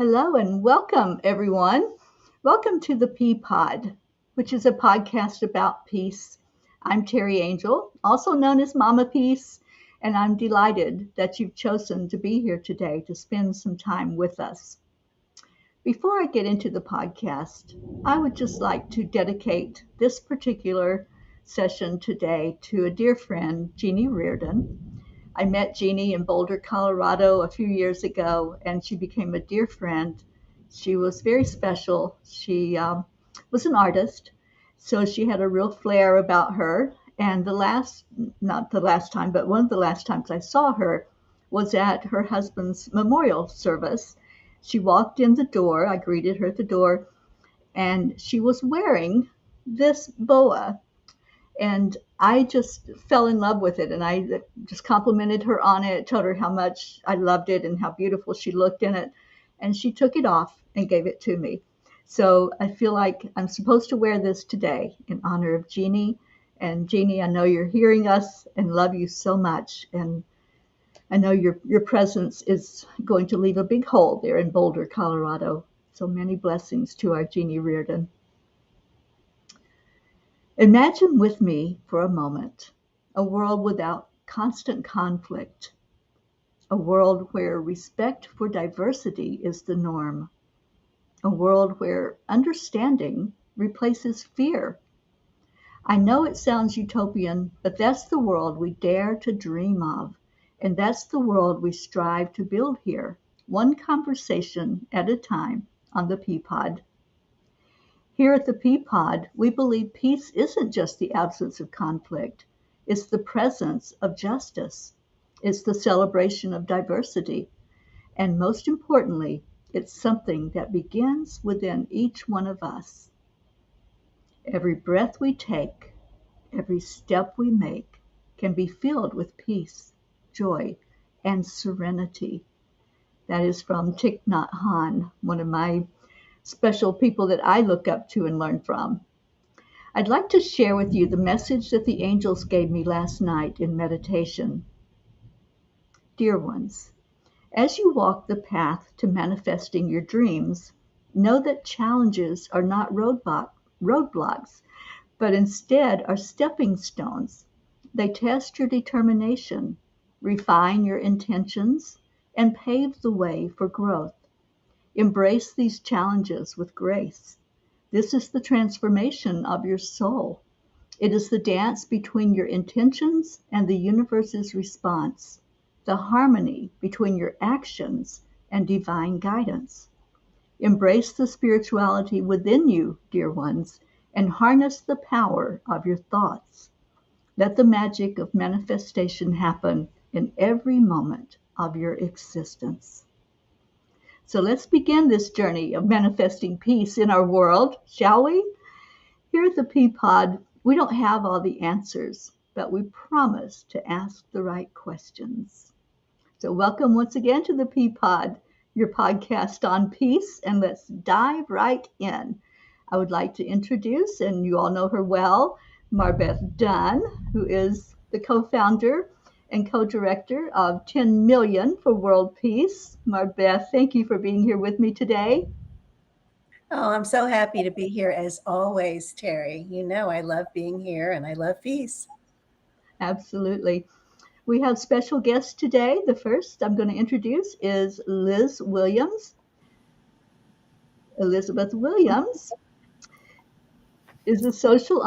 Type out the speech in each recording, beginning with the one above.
Hello and welcome, everyone. Welcome to the Peapod, which is a podcast about peace. I'm Teri Angel, also known as Mama Peace, and I'm delighted that you've chosen to be here today to spend some time with us. Before I get into the podcast, I would just like to dedicate this particular session today to a dear friend, Jeannie Reardon. I met Jeannie in Boulder, Colorado a few years ago, and she became a dear friend. She was very special. She was an artist, so she had a real flair about her. And not the last time, but one of the last times I saw her was at her husband's memorial service. She walked in the door, I greeted her at the door, and she was wearing this boa, and I just fell in love with it. And I just complimented her on it, told her how much I loved it and how beautiful she looked in it. And she took it off and gave it to me. So I feel like I'm supposed to wear this today in honor of Jeannie. And Jeannie, I know you're hearing us and love you so much. And I know your presence is going to leave a big hole there in Boulder, Colorado. So many blessings to our Jeannie Reardon. Imagine with me for a moment a world without constant conflict, a world where respect for diversity is the norm, a world where understanding replaces fear. I know it sounds utopian, but that's the world we dare to dream of, and that's the world we strive to build here, one conversation at a time on the Peapod. Here at the Peapod, we believe peace isn't just the absence of conflict, it's the presence of justice, it's the celebration of diversity, and most importantly, it's something that begins within each one of us. Every breath we take, every step we make can be filled with peace, joy, and serenity. That is from Thich Nhat Hanh, one of my special people that I look up to and learn from. I'd like to share with you the message that the angels gave me last night in meditation. Dear ones, as you walk the path to manifesting your dreams, know that challenges are not roadblocks, but instead are stepping stones. They test your determination, refine your intentions, and pave the way for growth. Embrace these challenges with grace. This is the transformation of your soul. It is the dance between your intentions and the universe's response, the harmony between your actions and divine guidance. Embrace the spirituality within you, dear ones, and harness the power of your thoughts. Let the magic of manifestation happen in every moment of your existence. So let's begin this journey of manifesting peace in our world, shall we? Here at the Peapod, we don't have all the answers, but we promise to ask the right questions. So welcome once again to the Peapod, your podcast on peace, and let's dive right in. I would like to introduce, and you all know her well, MarBeth Dunn, who is the co-founder and co-director of 10 Million for World Peace. MarBeth, thank you for being here with me today. Oh, I'm so happy to be here as always, Terry. You know, I love being here and I love peace. Absolutely. We have special guests today. The first I'm going to introduce is Lis Williams. Elizabeth Williams is a social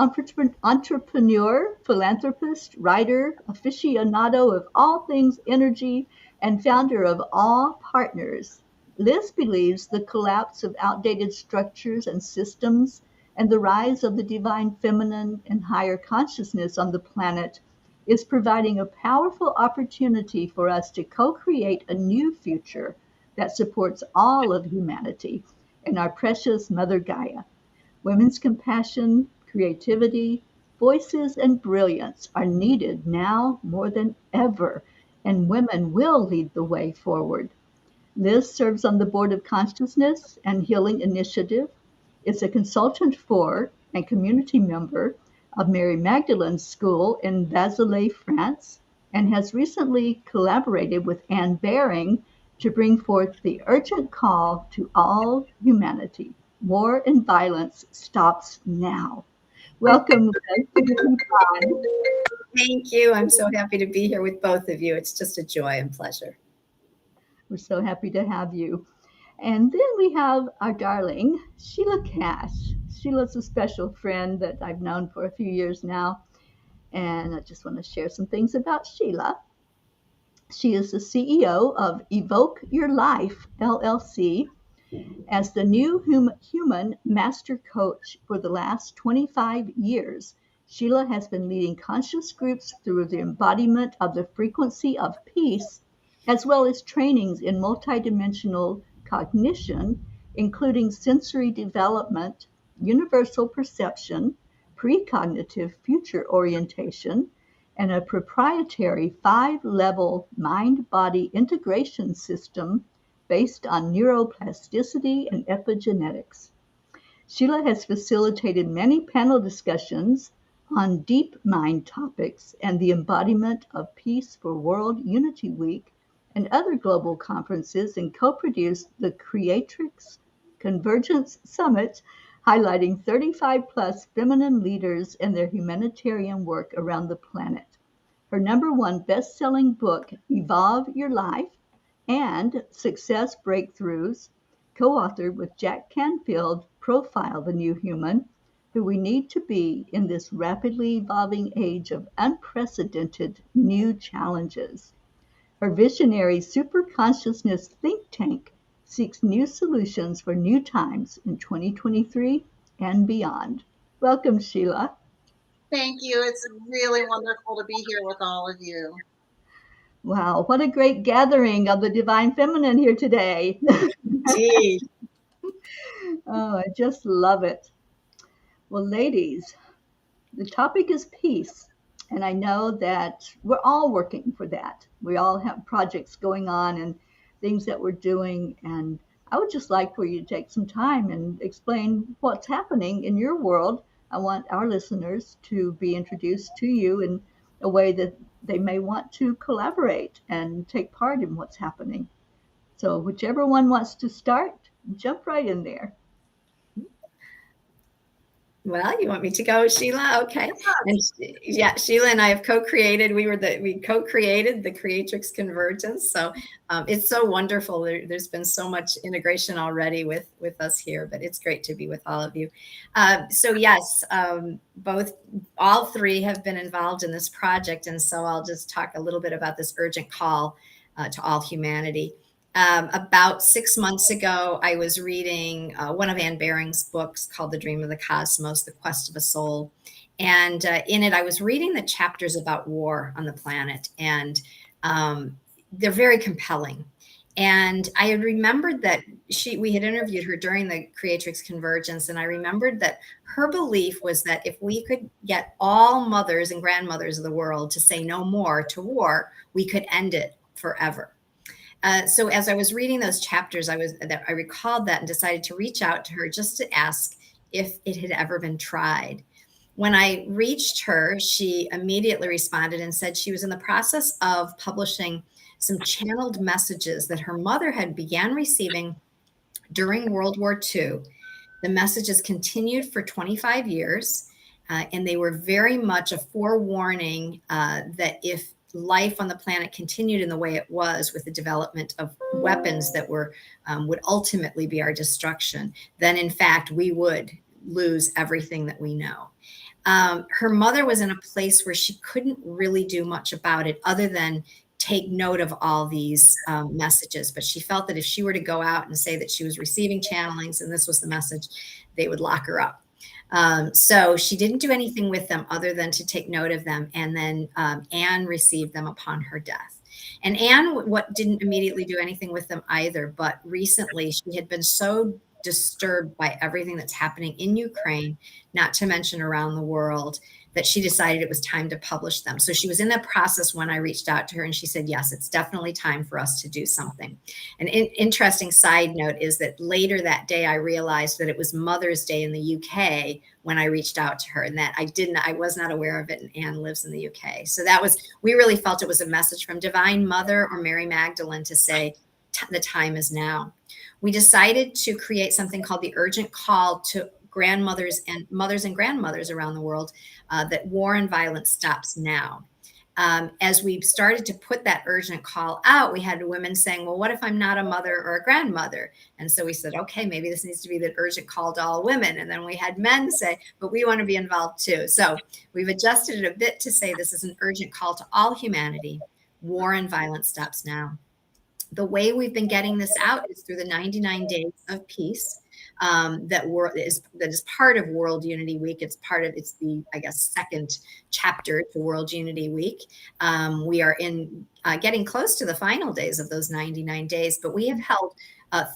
entrepreneur, philanthropist, writer, aficionado of all things energy, and founder of All Partners. Liz believes the collapse of outdated structures and systems and the rise of the divine feminine and higher consciousness on the planet is providing a powerful opportunity for us to co-create a new future that supports all of humanity and our precious Mother Gaia. Women's compassion, creativity, voices, and brilliance are needed now more than ever, and women will lead the way forward. Liz serves on the board of Consciousness and Healing Initiative, is a consultant for and community member of Mary Magdalene's School in Vazelay, France, and has recently collaborated with Anne Baring to bring forth the urgent call to all humanity. War and violence stops now. Welcome, Lis, to the Peapod. Thank you. I'm so happy to be here with both of you. It's just a joy and pleasure. We're so happy to have you. And then we have our darling, Sheila Cash. Sheila's a special friend that I've known for a few years now. And I just want to share some things about Sheila. She is the CEO of Evoke Your Life, LLC, as the new human master coach for the last 25 years. Sheila has been leading conscious groups through the embodiment of the frequency of peace, as well as trainings in multidimensional cognition, including sensory development, universal perception, precognitive future orientation, and a proprietary 5-level mind-body integration system based on neuroplasticity and epigenetics. Sheila has facilitated many panel discussions on deep mind topics and the embodiment of peace for World Unity Week and other global conferences, and co-produced the Creatrix Convergence Summit, highlighting 35 plus feminine leaders and their humanitarian work around the planet. Her #1 best-selling book, Evolve Your Life, and Success Breakthroughs, co-authored with Jack Canfield, profile the new human, who we need to be in this rapidly evolving age of unprecedented new challenges. Her visionary superconsciousness think tank seeks new solutions for new times in 2023 and beyond. Welcome, Sheila. Thank you. It's really wonderful to be here with all of you. Wow, what a great gathering of the divine feminine here today. Indeed. Oh, I just love it. Well, ladies, the topic is peace. And I know that we're all working for that. We all have projects going on and things that we're doing. And I would just like for you to take some time and explain what's happening in your world. I want our listeners to be introduced to you in a way that they may want to collaborate and take part in what's happening. So whichever one wants to start, jump right in there. Well, you want me to go, Sheila? Okay. And yeah, Sheila and I have co-created. We co-created the Creatrix Convergence. So it's so wonderful. There's been so much integration already with us here, but it's great to be with all of you. So yes, all three have been involved in this project, and so I'll just talk a little bit about this urgent call to all humanity. About 6 months ago, I was reading one of Anne Baring's books called The Dream of the Cosmos, The Quest of a Soul. And in it, I was reading the chapters about war on the planet, and they're very compelling. And I had remembered that we had interviewed her during the Creatrix Convergence, and I remembered that her belief was that if we could get all mothers and grandmothers of the world to say no more to war, we could end it forever. So as I was reading those chapters, I recalled that and decided to reach out to her just to ask if it had ever been tried. When I reached her, she immediately responded and said she was in the process of publishing some channeled messages that her mother had began receiving during World War II. The messages continued for 25 years, and they were very much a forewarning that if life on the planet continued in the way it was, with the development of weapons that would ultimately be our destruction, then in fact we would lose everything that we know. Her mother was in a place where she couldn't really do much about it other than take note of all these messages. But she felt that if she were to go out and say that she was receiving channelings and this was the message, they would lock her up. So she didn't do anything with them other than to take note of them. And then Anne received them upon her death. And Anne didn't immediately do anything with them either. But recently she had been so disturbed by everything that's happening in Ukraine, not to mention around the world, that she decided it was time to publish them. So she was in that process when I reached out to her, and she said, yes, it's definitely time for us to do something. An interesting side note is that later that day, I realized that it was Mother's Day in the UK when I reached out to her, and that I was not aware of it, and Anne lives in the UK. So we really felt it was a message from Divine Mother or Mary Magdalene to say, the time is now. We decided to create something called the urgent call to grandmothers and mothers and grandmothers around the world, that war and violence stops now. As we started to put that urgent call out, we had women saying, well, what if I'm not a mother or a grandmother? And so we said, okay, maybe this needs to be the urgent call to all women. And then we had men say, but we want to be involved too. So we've adjusted it a bit to say this is an urgent call to all humanity. War and violence stops now. The way we've been getting this out is through the 99 Days of Peace. That is part of World Unity Week. It's the, I guess, second chapter to World Unity Week. We are getting close to the final days of those 99 days, but we have held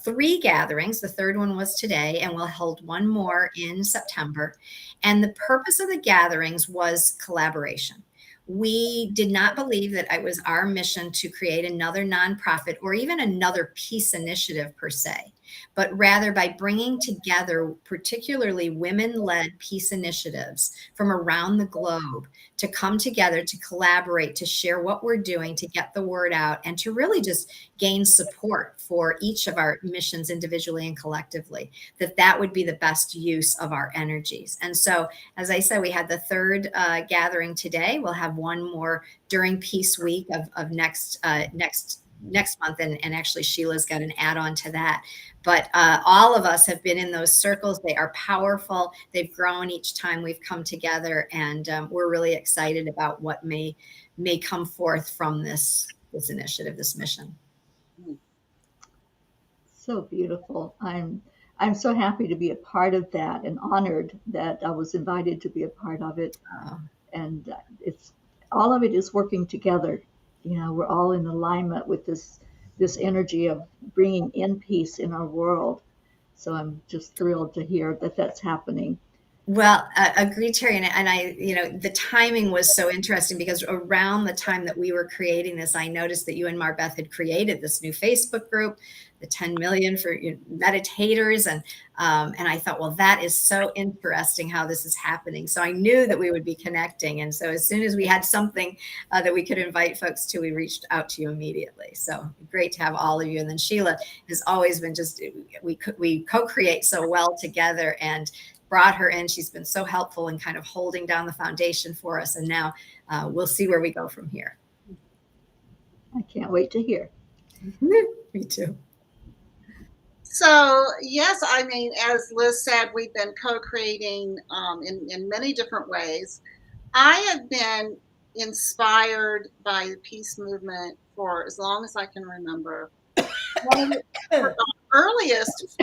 3 gatherings. The third one was today, and we'll hold one more in September. And the purpose of the gatherings was collaboration. We did not believe that it was our mission to create another nonprofit or even another peace initiative per se, but rather by bringing together particularly women-led peace initiatives from around the globe to come together, to collaborate, to share what we're doing, to get the word out, and to really just gain support for each of our missions individually and collectively, that would be the best use of our energies. And so, as I said, we had the third gathering today. We'll have one more during Peace Week of next month, and actually Sheila's got an add-on to that. But all of us have been in those circles. They are powerful. They've grown each time we've come together, and we're really excited about what may come forth from this initiative, this mission. So beautiful. I'm so happy to be a part of that, and honored that I was invited to be a part of it. And it's all of it is working together. You know, we're all in alignment with this energy of bringing in peace in our world. So I'm just thrilled to hear that that's happening. Well, agreed, Teri. And I, the timing was so interesting because around the time that we were creating this, I noticed that you and MarBeth had created this new Facebook group, the 10 million for meditators. And I thought, well, that is so interesting how this is happening. So I knew that we would be connecting. And so as soon as we had something that we could invite folks to, we reached out to you immediately. So great to have all of you. And then Sheila has always been we co-create so well together, and brought her in. She's been so helpful in kind of holding down the foundation for us. And now we'll see where we go from here. I can't wait to hear. Me too. So, yes, I mean, as Lis said, we've been co-creating in many different ways. I have been inspired by the peace movement for as long as I can remember. One of the earliest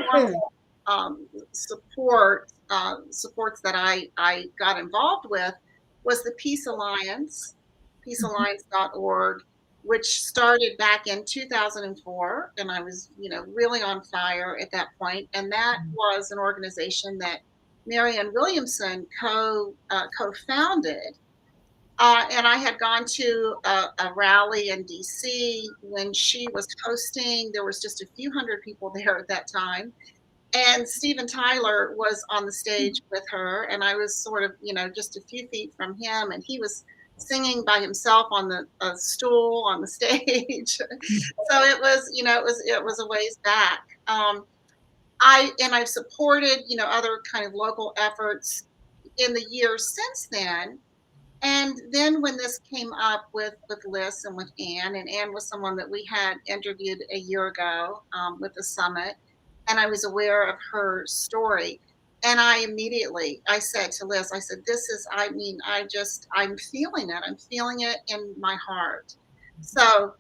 supports that I got involved with was the Peace Alliance, peacealliance.org, which started back in 2004, and I was, really on fire at that point. And that was an organization that Marianne Williamson co-founded. And I had gone to a rally in DC when she was hosting. There was just a few hundred people there at that time. And Steven Tyler was on the stage with her, and I was sort of, just a few feet from him, and he was singing by himself on the stool on the stage. So it was, it was a ways back. I've supported, other kind of local efforts in the years since then. And then when this came up with Lis and with Anne, and Anne was someone that we had interviewed a year ago with the summit, and I was aware of her story. And I said to Lis, I said, I'm feeling it. I'm feeling it in my heart. So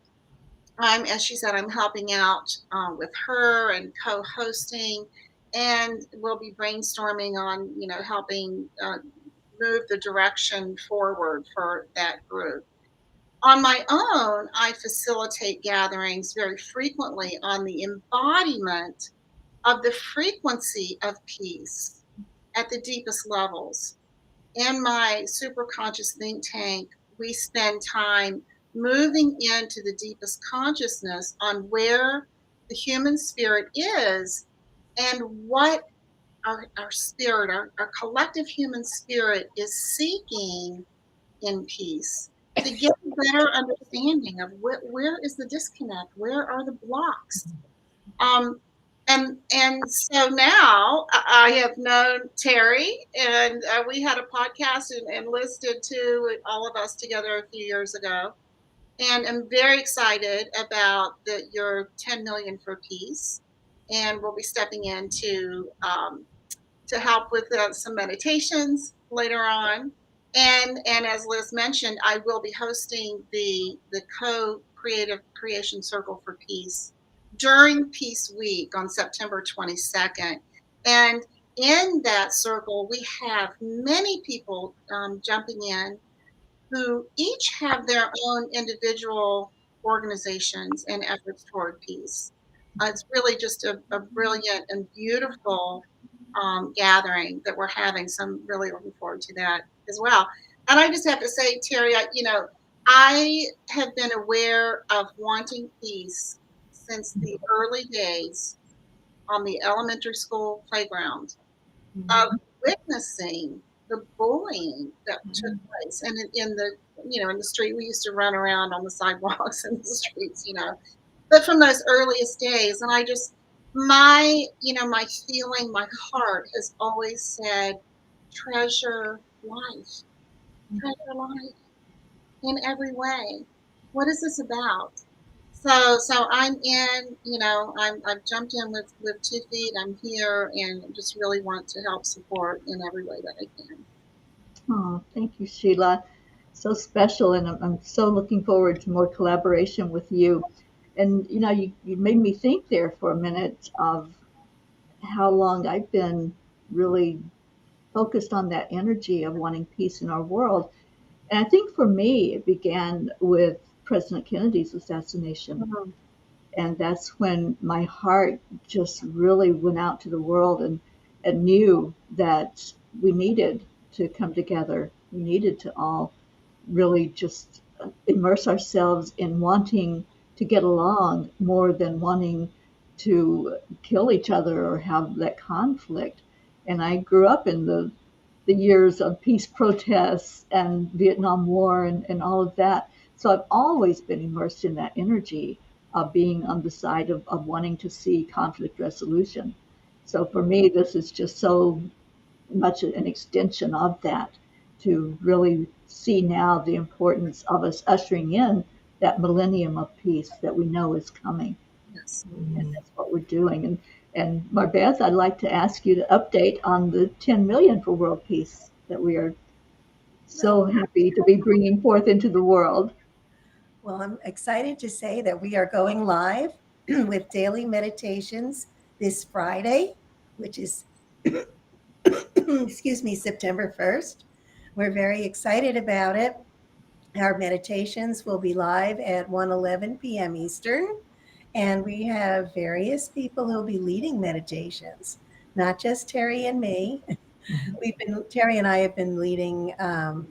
as she said, I'm helping out with her and co-hosting, and we'll be brainstorming on, helping move the direction forward for that group. On my own, I facilitate gatherings very frequently on the embodiment of the frequency of peace at the deepest levels. In my superconscious think tank, we spend time moving into the deepest consciousness on where the human spirit is and what our spirit, our collective human spirit is seeking in peace. to get a better understanding of where is the disconnect, where are the blocks. And so now I have known Teri, and we had a podcast, and Lis did too, with all of us together a few years ago. And I'm very excited about your 10 million for peace, and we'll be stepping in to help with some meditations later on. And as Lis mentioned, I will be hosting the co-creative creation circle for peace during Peace Week on September 22nd. And in that circle, we have many people jumping in who each have their own individual organizations and efforts toward peace. It's really just a brilliant and beautiful gathering that we're having. So I'm really looking forward to that as well. And I just have to say, Teri, I have been aware of wanting peace since the early days on the elementary school playground, of witnessing the bullying that took place. And in the in the street, we used to run around on the sidewalks and the streets, but from those earliest days. And I just, my feeling, my heart has always said, treasure life, treasure life in every way. What is this about? So I'm in, I've jumped in with 2 feet. I'm here and just really want to help support in every way that I can. Oh, thank you, Sheila. So special, and I'm so looking forward to more collaboration with you. And you made me think there for a minute of how long I've been really focused on that energy of wanting peace in our world. And I think for me, it began with President Kennedy's assassination. And that's when my heart just really went out to the world, and knew that we needed to come together. We needed to all really just immerse ourselves in wanting to get along more than wanting to kill each other or have that conflict. And I grew up in the years of peace protests and Vietnam War and all of that. So I've always been immersed in that energy of being on the side of wanting to see conflict resolution. So for me, this is just so much an extension of that, to really see now the importance of us ushering in that millennium of peace that we know is coming. Yes. And that's what we're doing. And MarBeth, I'd like to ask you to update on the 10 million for world peace that we are so happy to be bringing forth into the world. Well, I'm excited to say that we are going live with daily meditations this Friday, which is, excuse me, September 1st. We're very excited about it. Our meditations will be live at 1:11 p.m. Eastern, and we have various people who will be leading meditations, not just Teri and me. Teri and I have been leading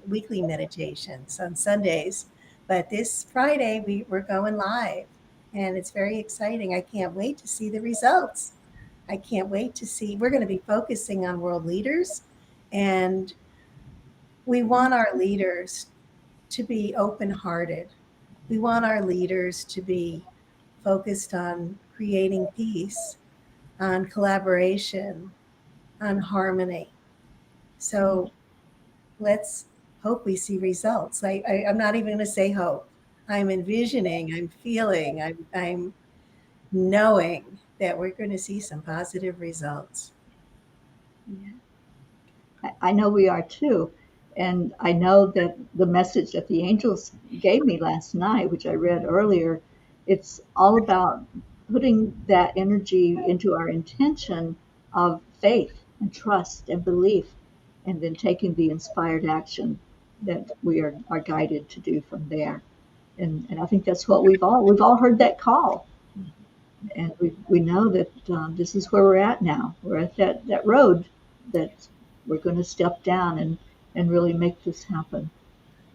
weekly meditations on Sundays, but this Friday we're going live, and it's very exciting. I can't wait to see the results. I can't wait to see. We're going to be focusing on world leaders, and we want our leaders to be open-hearted. We want our leaders to be focused on creating peace, on collaboration, on harmony. So let's hope we see results. I'm not even going to say hope. I'm envisioning, I'm feeling, I'm knowing that we're going to see some positive results. I know we are too. And I know that the message that the angels gave me last night, which I read earlier, it's all about putting that energy into our intention of faith and trust and belief, and then taking the inspired action that we are guided to do from there. And I think that's what we've all heard that call. And we know that this is where we're at now. We're at that road that we're going to step down and really make this happen.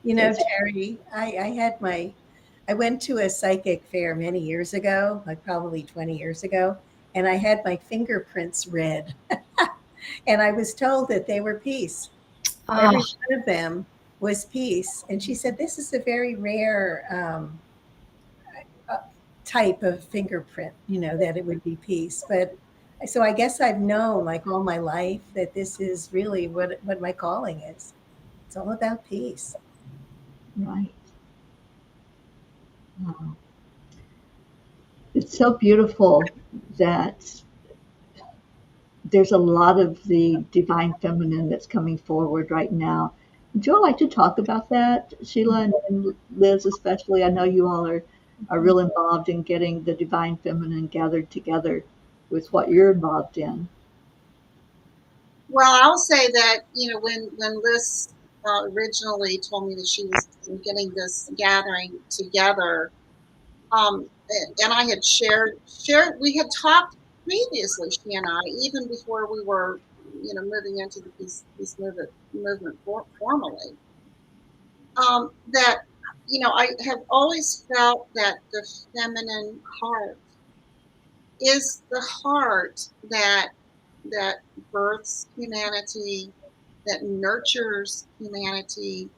Teri, I went to a psychic fair many years ago, like probably 20 years ago, and I had my fingerprints read. And I was told that they were peace. Every one of them was peace. And she said, this is a very rare type of fingerprint, that it would be peace. But so I guess I've known like all my life that this is really what my calling is. It's all about peace. Right. Wow. It's so beautiful that there's a lot of the divine feminine that's coming forward right now. Would you all like to talk about that, Sheila and Liz especially? I know you all are real involved in getting the divine feminine gathered together with what you're involved in. Well, I'll say that, when Lis originally told me that she was getting this gathering together, and I had shared, we had talked previously, she and I, even before we were, moving into the peace movement formally, that, I have always felt that the feminine heart is the heart that births humanity, that nurtures humanity,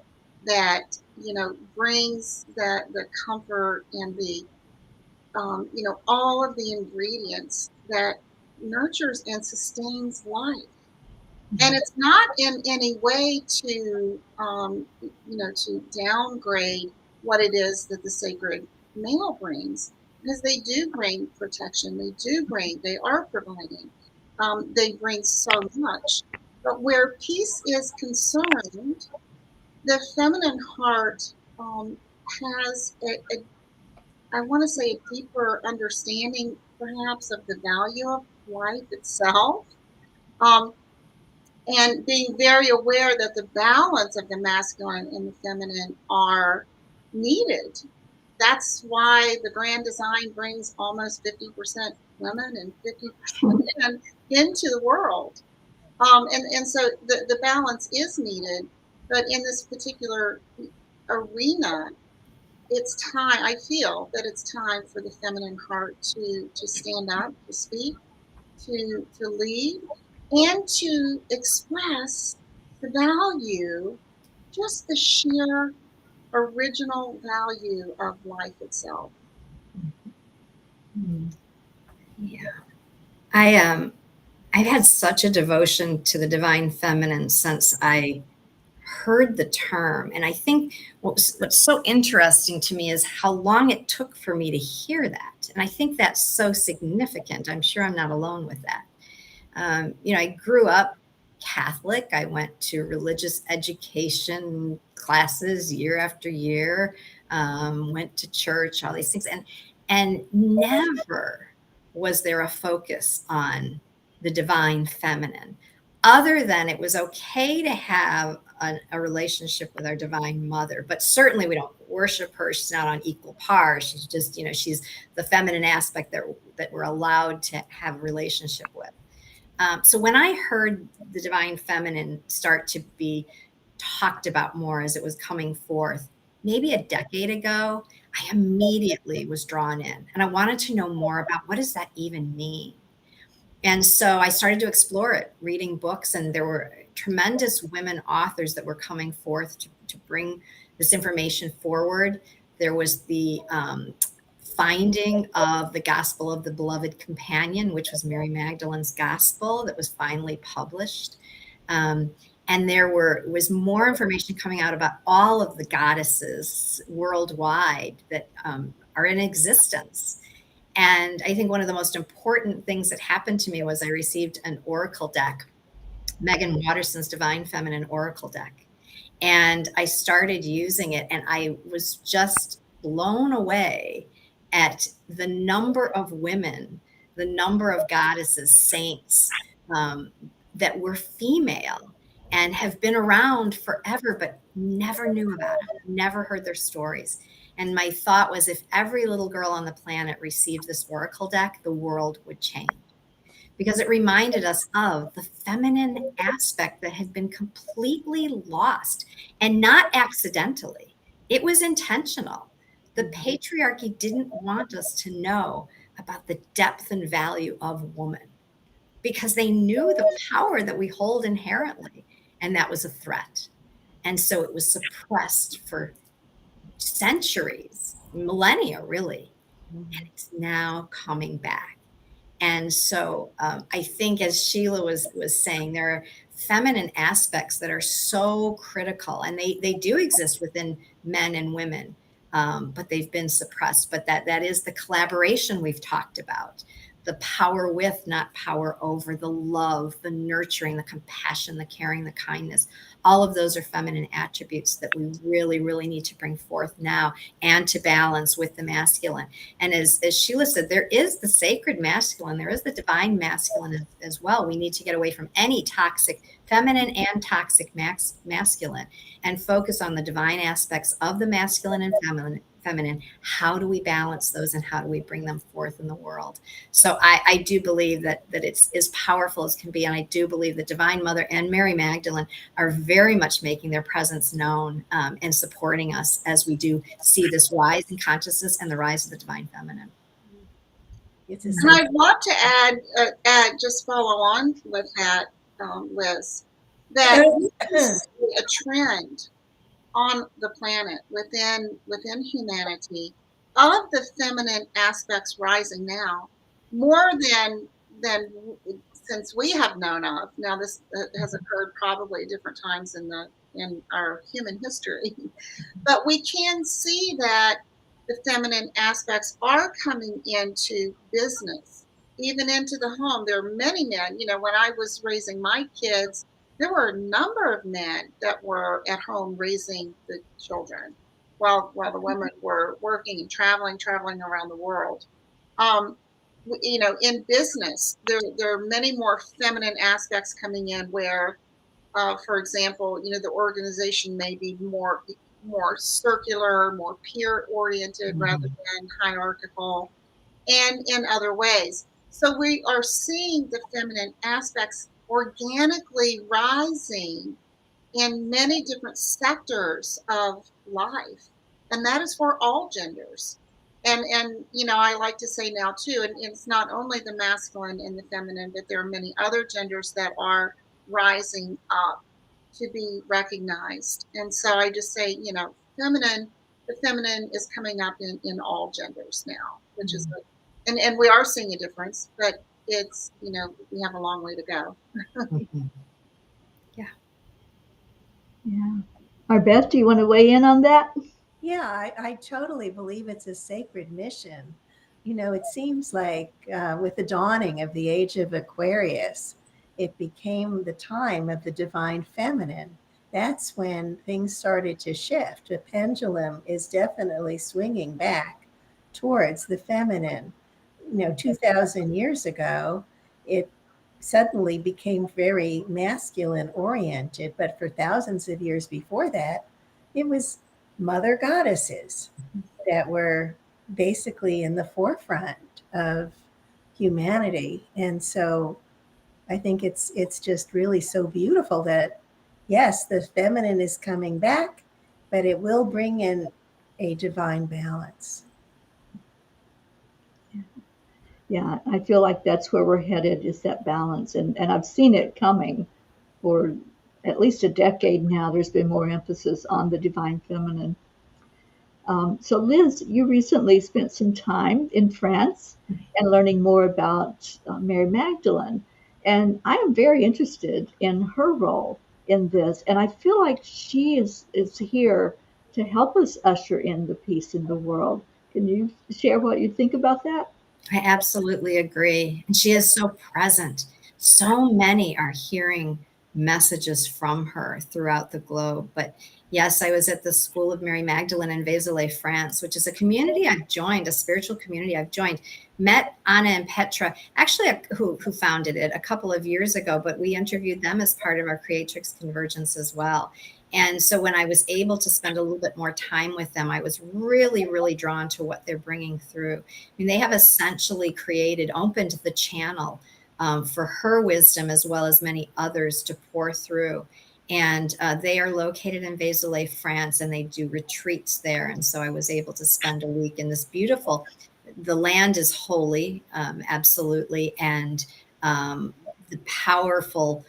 that brings the comfort and the all of the ingredients that nurtures and sustains life. And it's not in any way to to downgrade what it is that the sacred male brings, because they do bring protection, they are providing, they bring so much. But where peace is concerned, the feminine heart has I want to say, a deeper understanding perhaps of the value of life itself. Um, and being very aware that the balance of the masculine and the feminine are needed. That's why the grand design brings almost 50% women and 50% men into the world. And so the balance is needed. But in this particular arena, it's time, I feel that it's time for the feminine heart to stand up, to speak, to lead, and to express the value, just the sheer original value of life itself. Yeah. I've had such a devotion to the divine feminine since I heard the term. And I think what's so interesting to me is how long it took for me to hear that. And I think that's so significant. I'm sure I'm not alone with that. I grew up Catholic. I went to religious education classes year after year, went to church, all these things. And never was there a focus on the divine feminine, other than it was okay to have a relationship with our divine mother, but certainly we don't worship her. She's not on equal par. She's just, she's the feminine aspect that we're allowed to have a relationship with. So when I heard the divine feminine start to be talked about more as it was coming forth, maybe a decade ago, I immediately was drawn in and I wanted to know more about what does that even mean? And so I started to explore it, reading books, and there were tremendous women authors that were coming forth to bring this information forward. There was the finding of the Gospel of the Beloved Companion, which was Mary Magdalene's Gospel, that was finally published. And there was more information coming out about all of the goddesses worldwide that are in existence. And I think one of the most important things that happened to me was I received an oracle deck, Megan Watterson's Divine Feminine Oracle deck. And I started using it, and I was just blown away at the number of women, the number of goddesses, saints that were female and have been around forever, but never knew about them, never heard their stories. And my thought was, if every little girl on the planet received this oracle deck, the world would change. Because it reminded us of the feminine aspect that had been completely lost, and not accidentally. It was intentional. The patriarchy didn't want us to know about the depth and value of woman, because they knew the power that we hold inherently, and that was a threat. And so it was suppressed for centuries, millennia, really. And it's now coming back. And so I think, as Sheila was saying, there are feminine aspects that are so critical, and they do exist within men and women, but they've been suppressed. But that is the collaboration we've talked about, the power with, not power over, the love, the nurturing, the compassion, the caring, the kindness. All of those are feminine attributes that we really, really need to bring forth now, and to balance with the masculine. And as Sheila said, there is the sacred masculine, there is the divine masculine as well. We need to get away from any toxic feminine and toxic masculine, and focus on the divine aspects of the masculine and feminine. How do we balance those, and how do we bring them forth in the world? So I do believe that it's as powerful as can be. And I do believe the Divine Mother and Mary Magdalene are very much making their presence known, and supporting us as we do see this rise in consciousness and the rise of the divine feminine. And I'd love to add, just follow on with that, Liz, that we see a trend on the planet, within humanity, of the feminine aspects rising now, more than since we have known of. Now, this has occurred probably at different times in our human history, but we can see that the feminine aspects are coming into business, even into the home. There are many men. When I was raising my kids, there were a number of men that were at home raising the children, while the women were working and traveling around the world. In business, there are many more feminine aspects coming in, where, for example, the organization may be more circular, more peer oriented, rather than hierarchical, and in other ways. So we are seeing the feminine aspects organically rising in many different sectors of life, and that is for all genders. And I like to say now too, and it's not only the masculine and the feminine, but there are many other genders that are rising up to be recognized. And so I just say, the feminine is coming up in all genders now, which is good. And we are seeing a difference, but it's, we have a long way to go. Yeah. MarBeth, do you want to weigh in on that? Yeah, I totally believe it's a sacred mission. It seems like with the dawning of the age of Aquarius, it became the time of the divine feminine. That's when things started to shift. The pendulum is definitely swinging back towards the feminine. 2,000 years ago, it suddenly became very masculine oriented, but for thousands of years before that, it was mother goddesses that were basically in the forefront of humanity. And so I think it's just really so beautiful that, yes, the feminine is coming back, but it will bring in a divine balance. Yeah, I feel like that's where we're headed, is that balance. And I've seen it coming for at least a decade now. There's been more emphasis on the divine feminine. So Liz, you recently spent some time in France and learning more about Mary Magdalene. And I am very interested in her role in this. And I feel like she is here to help us usher in the peace in the world. Can you share what you think about that? I absolutely agree. And she is so present. So many are hearing messages from her throughout the globe. But yes, I was at the School of Mary Magdalene in Vézelay, France, which is a community I've joined, a spiritual community I've joined. Met Anna and Petra, actually, who founded it a couple of years ago, but we interviewed them as part of our Creatrix Convergence as well. And so when I was able to spend a little bit more time with them, I was really, really drawn to what they're bringing through. I mean, they have essentially opened the channel for her wisdom, as well as many others, to pour through. And they are located in Vézelay, France, and they do retreats there. And so I was able to spend a week in this beautiful, the land is holy, absolutely. And the powerful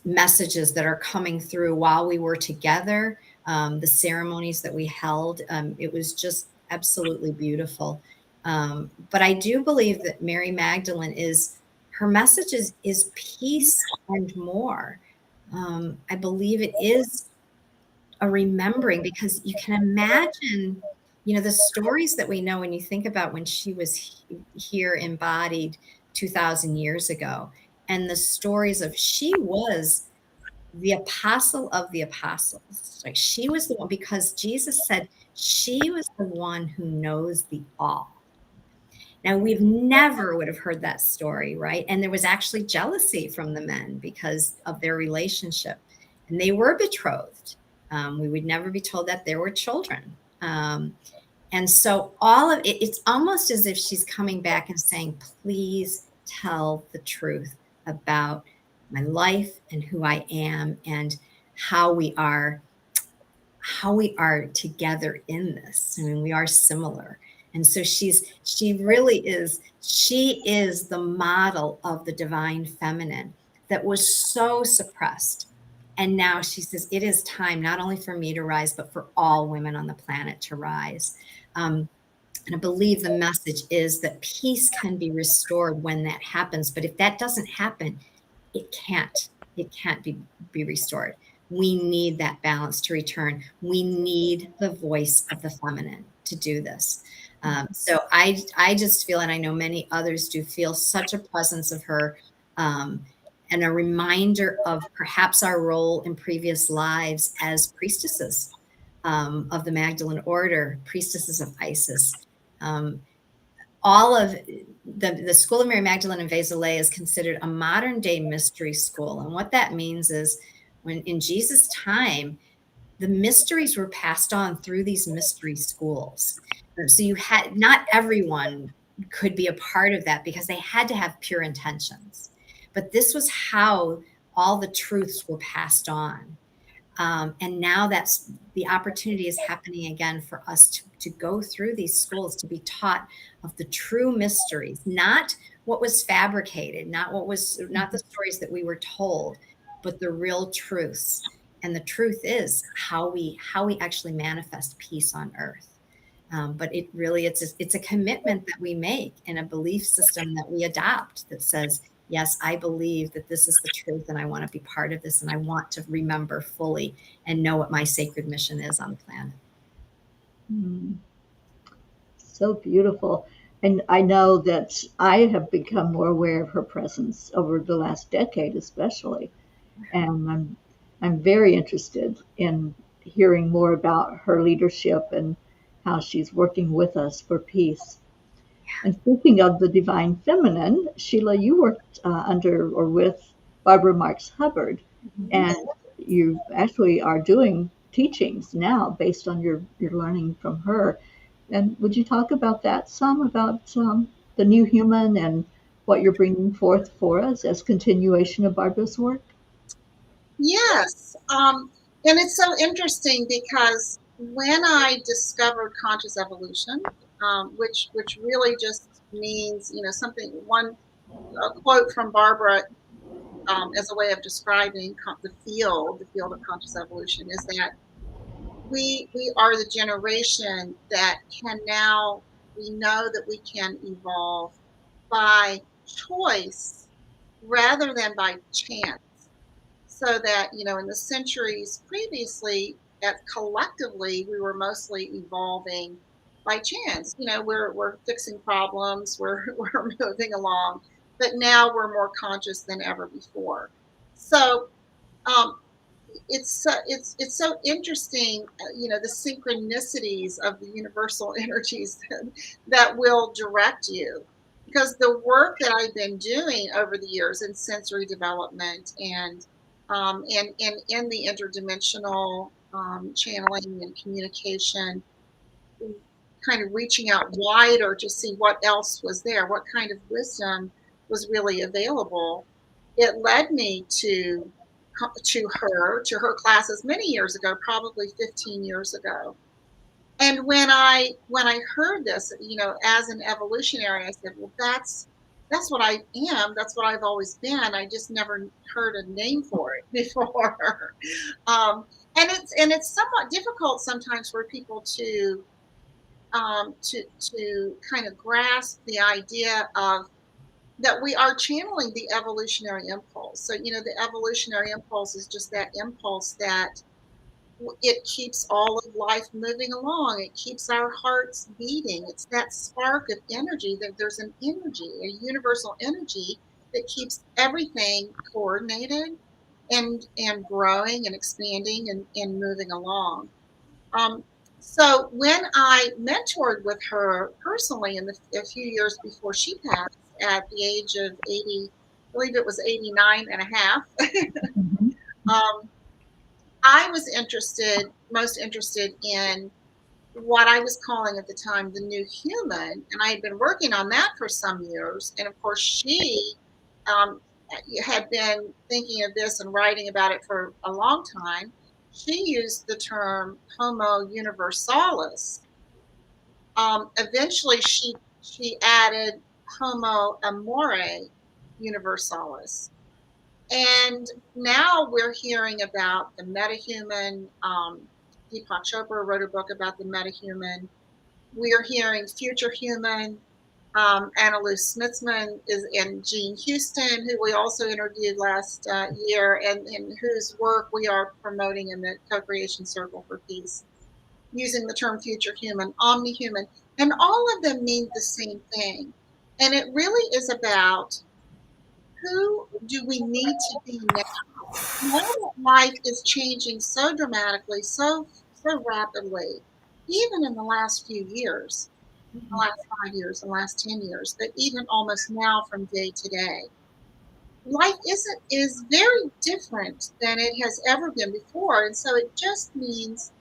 messages that are coming through while we were together, the ceremonies that we held. It was just absolutely beautiful. But I do believe that Mary Magdalene her message is peace and more. I believe it is a remembering, because you can imagine, the stories that we know when you think about when she was here embodied 2,000 years ago, and the stories of she was the apostle of the apostles. Like, she was the one, because Jesus said she was the one who knows the all. Now, we've never would have heard that story, right? And there was actually jealousy from the men because of their relationship. And they were betrothed. We would never be told that there were children. And so all of it, it's almost as if she's coming back and saying, please tell the truth about my life and who I am and how we are together in this. I mean, we are similar. And so she is the model of the divine feminine that was so suppressed. And now she says, it is time not only for me to rise, but for all women on the planet to rise. And I believe the message is that peace can be restored when that happens. But if that doesn't happen, it can't be restored. We need that balance to return. We need the voice of the feminine to do this. So I just feel, and I know many others do feel, such a presence of her, and a reminder of perhaps our role in previous lives as priestesses of the Magdalene Order, priestesses of Isis. All of the School of Mary Magdalene in Vézelay is considered a modern day mystery school. And what that means is, when in Jesus' time, the mysteries were passed on through these mystery schools. So not everyone could be a part of that because they had to have pure intentions. But this was how all the truths were passed on. And now the opportunity is happening again for us to go through these schools, to be taught of the true mysteries, not what was fabricated, not the stories that we were told, but the real truths. And the truth is how we actually manifest peace on earth. But it really, it's a commitment that we make, and a belief system that we adopt that says, yes, I believe that this is the truth, and I want to be part of this, and I want to remember fully and know what my sacred mission is on the planet. So beautiful. And I know that I have become more aware of her presence over the last decade, especially. And I'm very interested in hearing more about her leadership and how she's working with us for peace. And speaking of the divine feminine, Sheila, you worked under or with Barbara Marx Hubbard, and you actually are doing teachings now based on your learning from her. And would you talk about that some, about the new human and what you're bringing forth for us as continuation of Barbara's work? Yes. And it's so interesting because when I discovered conscious evolution, which really just means, a quote from Barbara as a way of describing the field of conscious evolution, is that we are the generation that we know that we can evolve by choice rather than by chance. So that, in the centuries previously, collectively, we were mostly evolving by chance. We're fixing problems, we're moving along, but now we're more conscious than ever before. So it's so interesting, the synchronicities of the universal energies that will direct you. Because the work that I've been doing over the years in sensory development and in the interdimensional channeling and communication, kind of reaching out wider to see what else was there, what kind of wisdom was really available, it led me to her classes many years ago, probably 15 years ago. And when I heard this, as an evolutionary, I said, well, that's that's what I am. That's what I've always been. I just never heard a name for it before. And it's somewhat difficult sometimes for people to kind of grasp the idea of that we are channeling the evolutionary impulse. So, the evolutionary impulse is just that impulse that it keeps all of life moving along. It keeps our hearts beating. It's that spark of energy, that there's an energy, a universal energy that keeps everything coordinated and growing and expanding and moving along. Um, so when I mentored with her personally a few years before she passed at the age of 80, I believe it was 89 and a half, Mhm. um, I was most interested in what I was calling at the time the new human. And I had been working on that for some years. And of course, she um, had been thinking of this and writing about it for a long time. She used the term Homo universalis. Eventually, she added Homo amore universalis. And now we're hearing about the metahuman. Deepak Chopra wrote a book about the metahuman. We are hearing future human. Anna Lou Smithman is in Jean Houston, who we also interviewed last year, and whose work we are promoting in the Co-Creation Circle for Peace, using the term future human, omni-human, and all of them mean the same thing. And it really is about who do we need to be now? Now that life is changing so dramatically, so rapidly, even in the last few years, the last 5 years, the last 10 years, but even almost now from day to day, life is very different than it has ever been before. And so it just means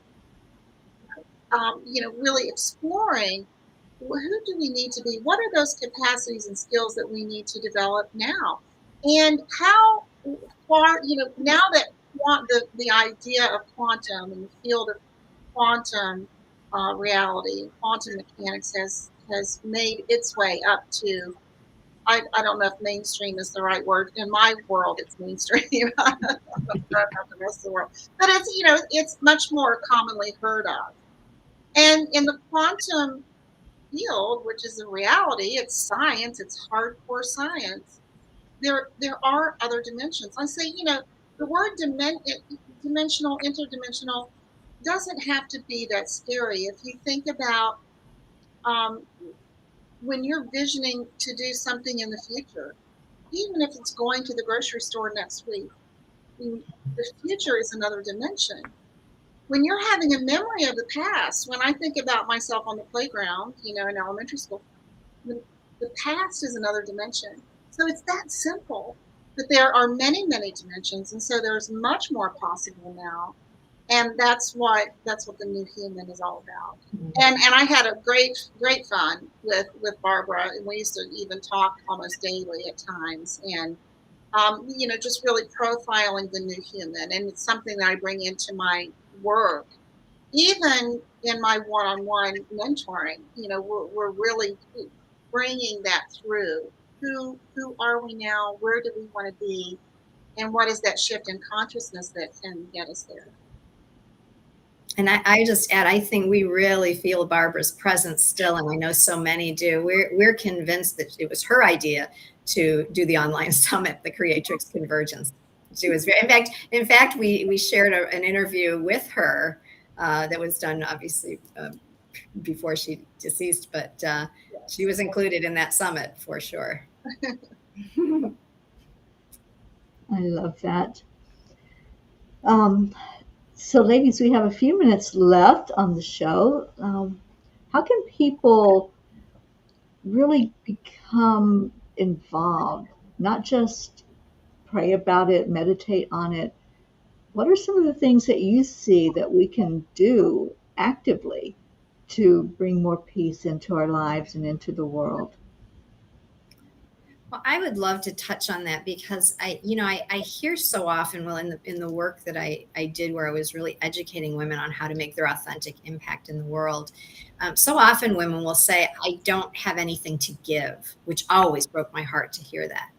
really exploring who do we need to be? What are those capacities and skills that we need to develop now? And how far, now that the idea of quantum and the field of quantum reality, quantum mechanics has made its way up to, I don't know if mainstream is the right word. In my world, it's mainstream. I don't know about the rest of the world. But it's much more commonly heard of. And in the quantum field, which is a reality, it's science, it's hardcore science. There are other dimensions. I say, the word dimensional, interdimensional doesn't have to be that scary. If you think about um, when you're visioning to do something in the future, even if it's going to the grocery store next week, the future is another dimension. When you're having a memory of the past, when I think about myself on the playground, in elementary school, the past is another dimension. So it's that simple. But there are many, many dimensions, and so there's much more possible now. And that's what the new human is all about. And I had a great fun with Barbara, and we used to even talk almost daily at times. And just really profiling the new human, and it's something that I bring into my work, even in my one-on-one mentoring. We're really bringing that through. Who are we now? Where do we want to be? And what is that shift in consciousness that can get us there? And I just add, I think we really feel Barbara's presence still, and I know so many do. We're convinced that it was her idea to do the online summit, the Creatrix Convergence. She was very, in fact, we shared an interview with her that was done obviously before she deceased, but she was included in that summit for sure. I love that. So, ladies, we have a few minutes left on the show. How can people really become involved, not just pray about it, meditate on it? What are some of the things that you see that we can do actively to bring more peace into our lives and into the world? Well, I would love to touch on that because I hear so often, well, in the work that I did where I was really educating women on how to make their authentic impact in the world. So often women will say, I don't have anything to give, which always broke my heart to hear that.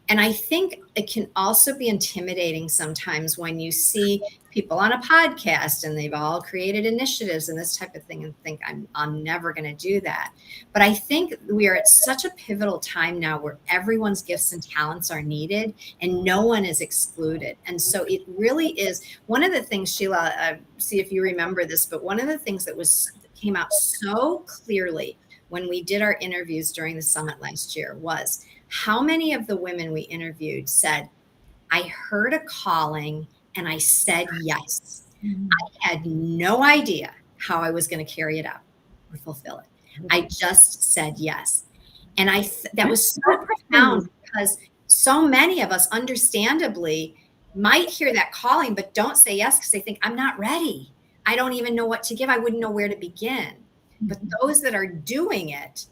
And I think it can also be intimidating sometimes when you see people on a podcast and they've all created initiatives and this type of thing and think I'm never going to do that. But I think we are at such a pivotal time now where everyone's gifts and talents are needed and no one is excluded. And so it really is one of the things, Sheila, see if you remember this, but one of the things that came out so clearly when we did our interviews during the summit last year was how many of the women we interviewed said, I heard a calling and I said yes. I had no idea how I was going to carry it out or fulfill it. I just said yes. And that was so profound because so many of us understandably might hear that calling, but don't say yes because they think I'm not ready. I don't even know what to give. I wouldn't know where to begin. But those that are doing it,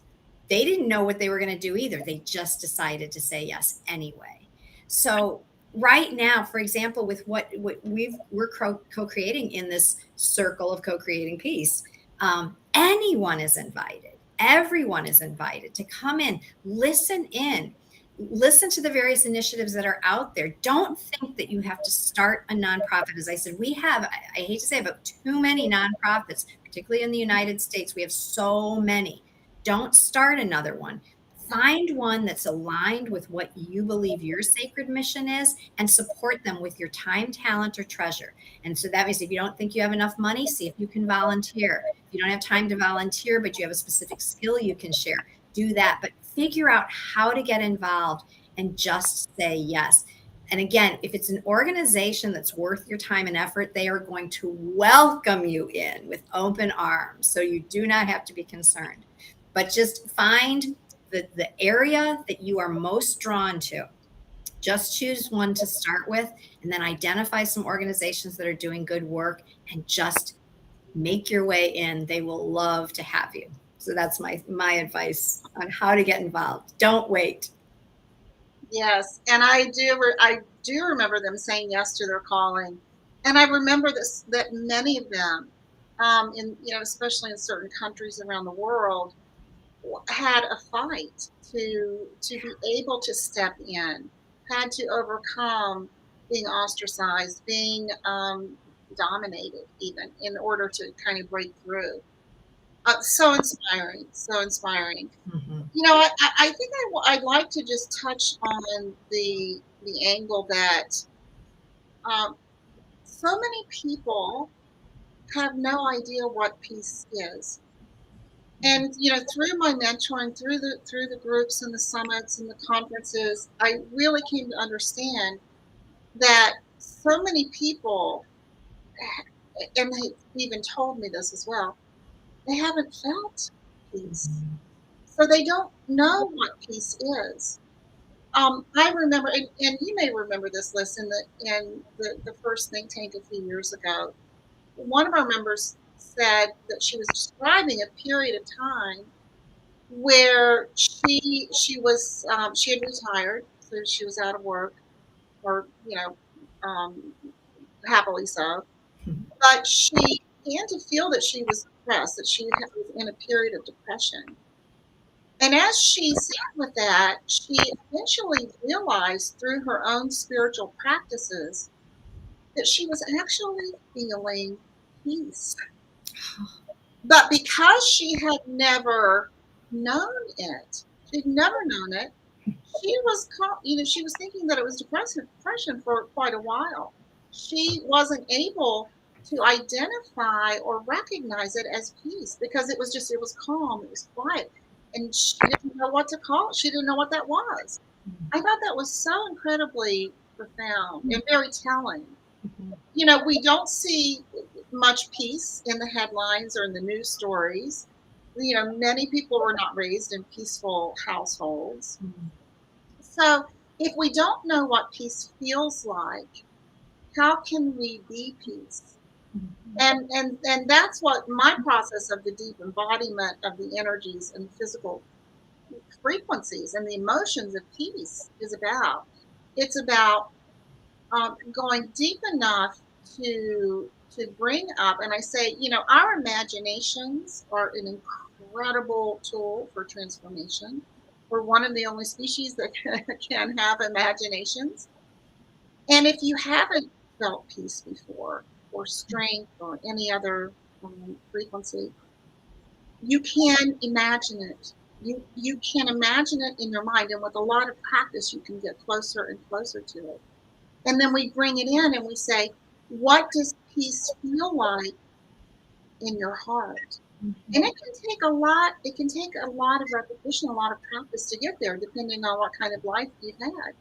they didn't know what they were going to do either. They just decided to say yes anyway. So right now, for example, with what we're co-creating in this circle of co-creating peace, anyone is invited. Everyone is invited to come in, listen to the various initiatives that are out there. Don't think that you have to start a nonprofit. As I said, we have, I hate to say it, but too many nonprofits, particularly in the United States. We have so many. Don't start another one. Find one that's aligned with what you believe your sacred mission is and support them with your time, talent, or treasure. And so that means if you don't think you have enough money, see if you can volunteer. If you don't have time to volunteer, but you have a specific skill you can share, do that. But figure out how to get involved and just say yes. And again, if it's an organization that's worth your time and effort, they are going to welcome you in with open arms. So you do not have to be concerned. But just find the area that you are most drawn to. Just choose one to start with and then identify some organizations that are doing good work and just make your way in. They will love to have you. So that's my advice on how to get involved. Don't wait. Yes, and I do remember them saying yes to their calling, and I remember that many of them, especially in certain countries around the world, had a fight to be able to step in, had to overcome being ostracized, being dominated, even in order to kind of break through. So inspiring, so inspiring. Mm-hmm. I think I'd like to just touch on the angle that so many people have no idea what peace is. And through my mentoring, through the groups and the summits and the conferences, I really came to understand that so many people, and they even told me this as well, they haven't felt peace. So they don't know what peace is. I remember, and you may remember this, Lis, in the first think tank a few years ago. One of our members said that she was describing a period of time where she had retired, so she was out of work, or happily so. But she began to feel that she was depressed, that she was in a period of depression. And as she sat with that, she eventually realized through her own spiritual practices that she was actually feeling peace. But because she had never known it, she'd never known it, she was, she was thinking that it was depression for quite a while. She wasn't able to identify or recognize it as peace because it was calm, it was quiet, and she didn't know what to call it. She didn't know what that was. I thought that was so incredibly profound and very telling. We don't see much peace in the headlines or in the news stories. Many people were not raised in peaceful households. So if we don't know what peace feels like, how can we be peace? And that's what my process of the deep embodiment of the energies and physical frequencies and the emotions of peace is about. It's about going deep enough to bring up, and I say, our imaginations are an incredible tool for transformation. We're one of the only species that can have imaginations. And if you haven't felt peace before, or strength, or any other frequency, you can imagine it. You can imagine it in your mind, and with a lot of practice, you can get closer and closer to it. And then we bring it in and we say, what does peace feel like in your heart? And it can take a lot of repetition, a lot of practice to get there, depending on what kind of life you've had.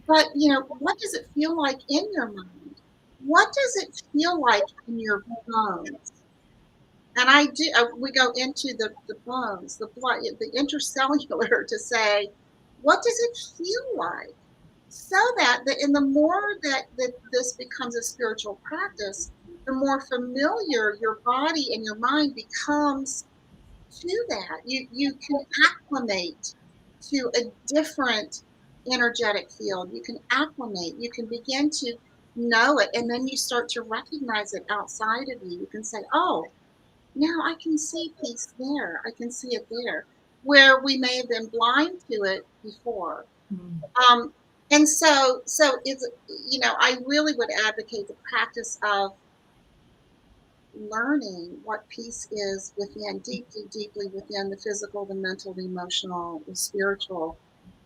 But, what does it feel like in your mind? What does it feel like in your bones? And we go into the bones, the blood, the intercellular to say, what does it feel like? So that in the more that this becomes a spiritual practice, the more familiar your body and your mind becomes to that. You can acclimate to a different energetic field. You can acclimate. You can begin to know it, and then you start to recognize it outside of you. You can say, "Oh, now I can see peace there. I can see it there," where we may have been blind to it before. Um, and so it's, I really would advocate the practice of learning what peace is within, deeply, deeply within the physical, the mental, the emotional, the spiritual,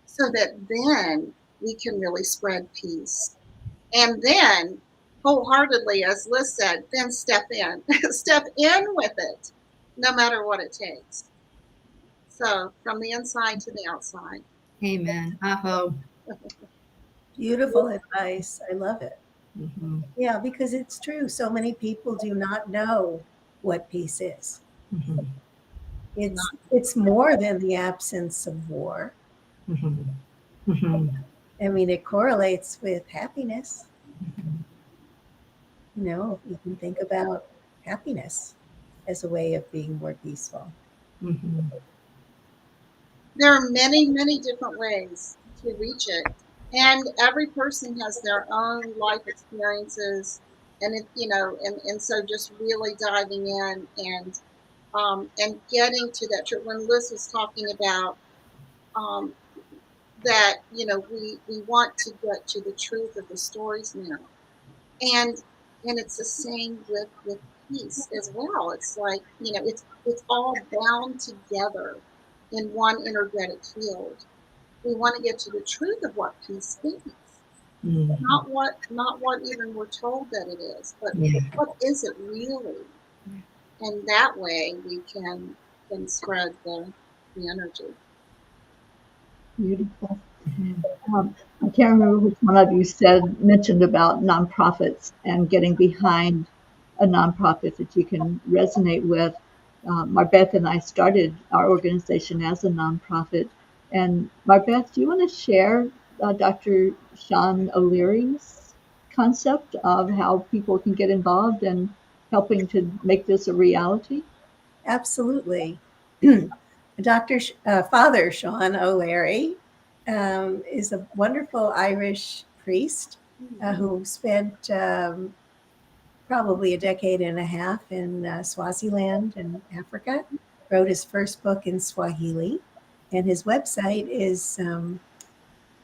so that then we can really spread peace. And then, wholeheartedly, as Lis said, then step in, step in with it, no matter what it takes. So from the inside to the outside. Amen. Aho. Beautiful advice. I love it. Mm-hmm. Yeah, because it's true. So many people do not know what peace is. Mm-hmm. It's more than the absence of war. Mm-hmm. Mm-hmm. I mean, it correlates with happiness. You can think about happiness as a way of being more peaceful. Mm-hmm. There are many, many different ways to reach it. And every person has their own life experiences. And and so just really diving in and getting to that truth. When Lis was talking about um, that, we want to get to the truth of the stories now. And it's the same with peace as well. It's like, it's all bound together in one energetic field. We want to get to the truth of what peace is. Mm-hmm. Not what even we're told that it is, but what is it really? And that way we can spread the energy. Beautiful. I can't remember which one of you mentioned about nonprofits and getting behind a nonprofit that you can resonate with. MarBeth and I started our organization as a nonprofit. And MarBeth, do you want to share Dr. Sean O'Leary's concept of how people can get involved in helping to make this a reality? Absolutely. Father Sean O'Leary is a wonderful Irish priest who spent probably a decade and a half in Swaziland in Africa, wrote his first book in Swahili, and his website is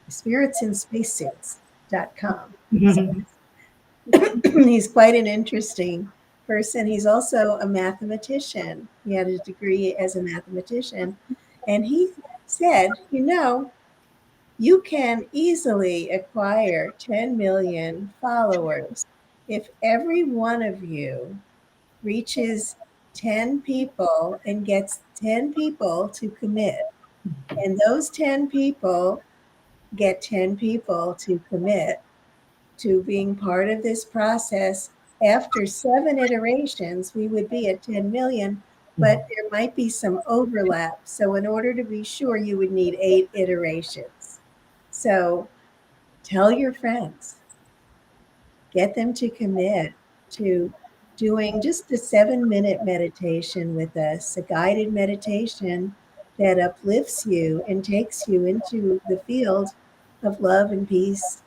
spiritsinSpacesuits.com. Mm-hmm. He's quite an interesting person. He's also a mathematician. He had a degree as a mathematician. And he said, you can easily acquire 10 million followers if every one of you reaches 10 people and gets 10 people to commit. And those 10 people get 10 people to commit to being part of this process. After 7 iterations, we would be at 10 million, but there might be some overlap. So in order to be sure, you would need 8 iterations. So tell your friends, get them to commit to doing just a 7-minute meditation with us, a guided meditation that uplifts you and takes you into the field of love and peace,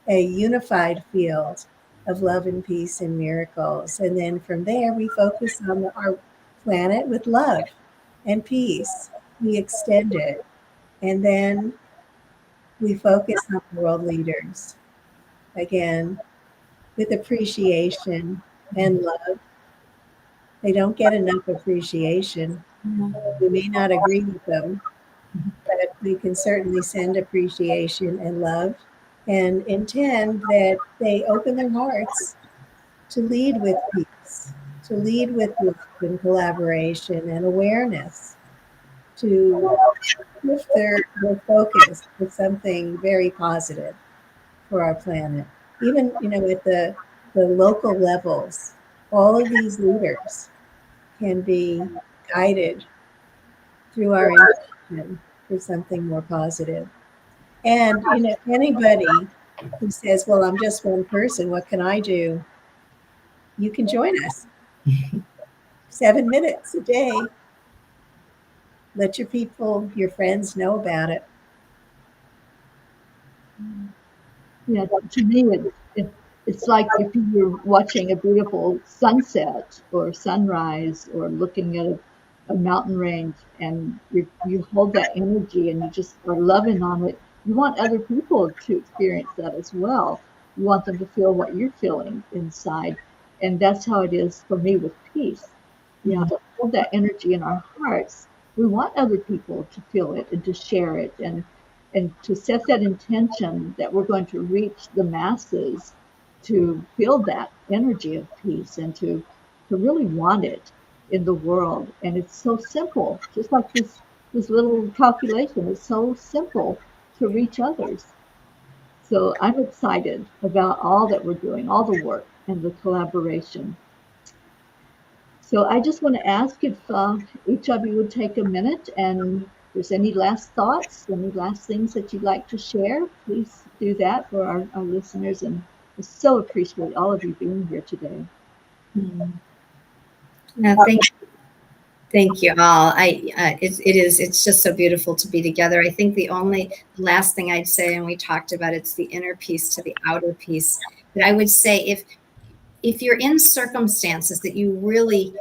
a unified field of love and peace and miracles. And then from there, we focus on our planet with love and peace. We extend it. And then we focus on world leaders, again, with appreciation and love. They don't get enough appreciation. We may not agree with them, but we can certainly send appreciation and love and intend that they open their hearts to lead with peace, to lead with love and collaboration and awareness, to shift their focus to something very positive for our planet. Even, at the local levels, all of these leaders can be guided through our intention for something more positive. And, anybody who says, well, I'm just one person, what can I do? You can join us 7 minutes a day. Let your people, your friends know about it. Yeah, to me, it's like if you're watching a beautiful sunset or sunrise or looking at a mountain range and you hold that energy and you just are loving on it. You want other people to experience that as well. You want them to feel what you're feeling inside. And that's how it is for me with peace. Yeah, to hold that energy in our hearts. We want other people to feel it and to share it and to set that intention that we're going to reach the masses to feel that energy of peace and to really want it in the world. And it's so simple, just like this little calculation. It's so simple to reach others. So I'm excited about all that we're doing, all the work and the collaboration. So I just want to ask if each of you would take a minute and if there's any last thoughts, any last things that you'd like to share, please do that for our listeners. And I so appreciate all of you being here today. No, thank you all. It's just so beautiful to be together. I think the only last thing I'd say, and we talked about, it's the inner peace to the outer peace. But I would say if you're in circumstances that you really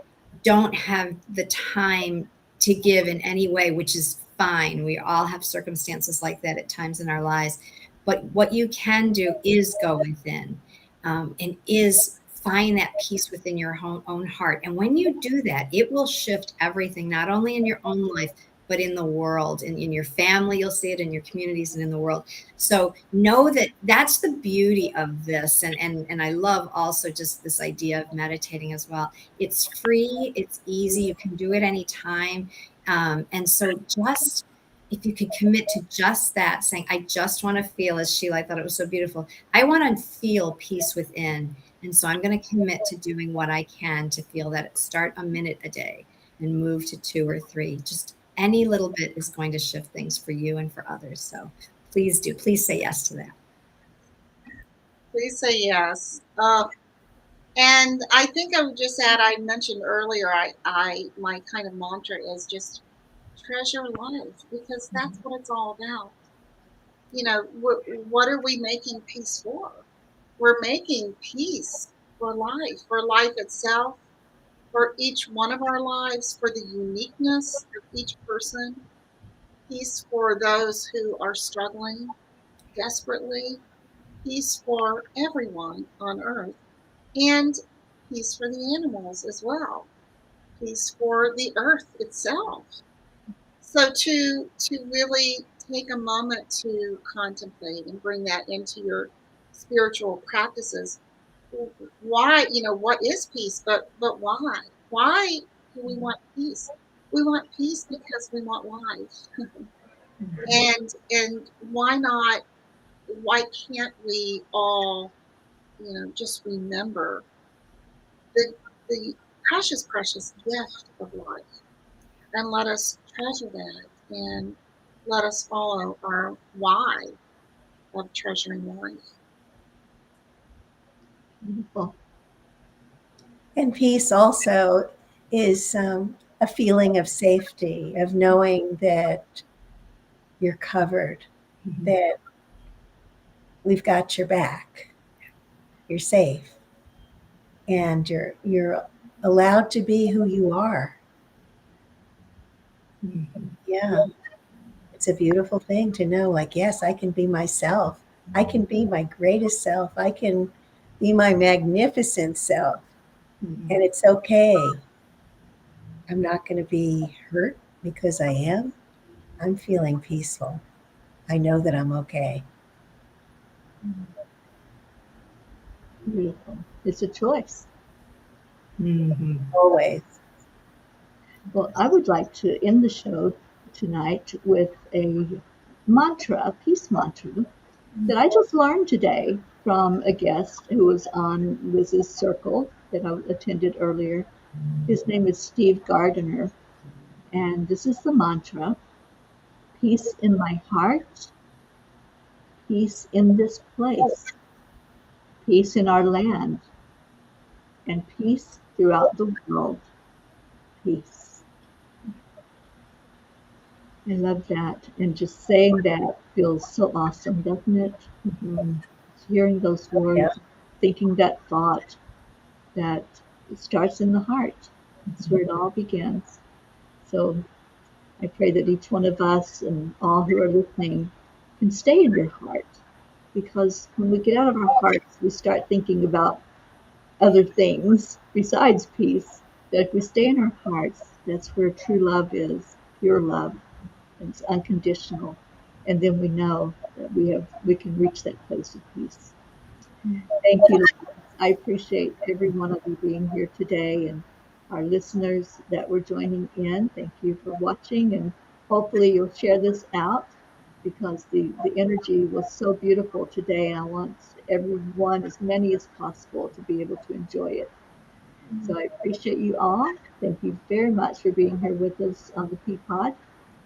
don't have the time to give in any way, which is fine. We all have circumstances like that at times in our lives. But what you can do is go within and is find that peace within your own heart. And when you do that, it will shift everything, not only in your own life, but in the world, in your family. You'll see it in your communities and in the world. So know that that's the beauty of this. And I love also just this idea of meditating as well. It's free, it's easy, you can do it anytime. And so just if you could commit to just that, saying, I just want to feel, as Sheila, I thought it was so beautiful. I want to feel peace within. And so I'm going to commit to doing what I can to feel that. Start a minute a day and move to 2 or 3. Just any little bit is going to shift things for you and for others. So please do. Please say yes to that. Please say yes. And I think I would just add, I mentioned earlier, I my kind of mantra is just treasure life, because that's what it's all about. What are we making peace for? We're making peace for life itself, for each one of our lives, for the uniqueness of each person, peace for those who are struggling desperately, peace for everyone on earth, and peace for the animals as well, peace for the earth itself. So to really take a moment to contemplate and bring that into your spiritual practices. Why, what is peace, but why? Why do we want peace? We want peace because we want life. And why can't we all, just remember the precious gift of life, and let us treasure that, and let us follow our why of treasuring life. Beautiful. And peace also is a feeling of safety, of knowing that you're covered, that we've got your back, you're safe, and you're allowed to be who you are. Yeah. It's a beautiful thing to know, like, yes, I can be myself. I can be my greatest self. I can be my magnificent self. And it's okay. I'm not going to be hurt because I am. I'm feeling peaceful. I know that I'm okay. Beautiful. It's a choice. Always. Well, I would like to end the show tonight with a mantra, a peace mantra that I just learned today from a guest who was on Liz's circle that I attended earlier. His name is Steve Gardiner. And this is the mantra: peace in my heart, peace in this place, peace in our land, and peace throughout the world. Peace. I love that. And just saying that feels so awesome, doesn't it? Hearing those Yeah. words, thinking that thought, that it starts in the heart. That's where it all begins. So I pray that each one of us and all who are listening can stay in your heart. Because when we get out of our hearts, we start thinking about other things besides peace. But if we stay in our hearts, that's where true love is, pure love. It's unconditional. And then we know that we can reach that place of peace. Thank you. I appreciate every one of you being here today, and our listeners that were joining in. Thank you for watching, and hopefully you'll share this out because the energy was so beautiful today, and I want everyone, as many as possible, to be able to enjoy it. So I appreciate you all. Thank you very much for being here with us on the Peapod.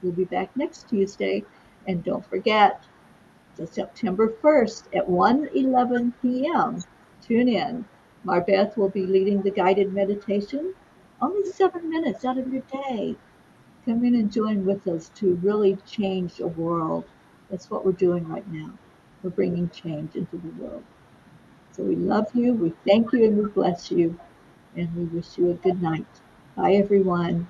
We'll be back next Tuesday, and don't forget, September 1st at 1:11 p.m. Tune in. MarBeth will be leading the guided meditation. Only 7 minutes out of your day. Come in and join with us to really change the world. That's what we're doing right now. We're bringing change into the world. So we love you, we thank you, and we bless you. And we wish you a good night. Bye, everyone.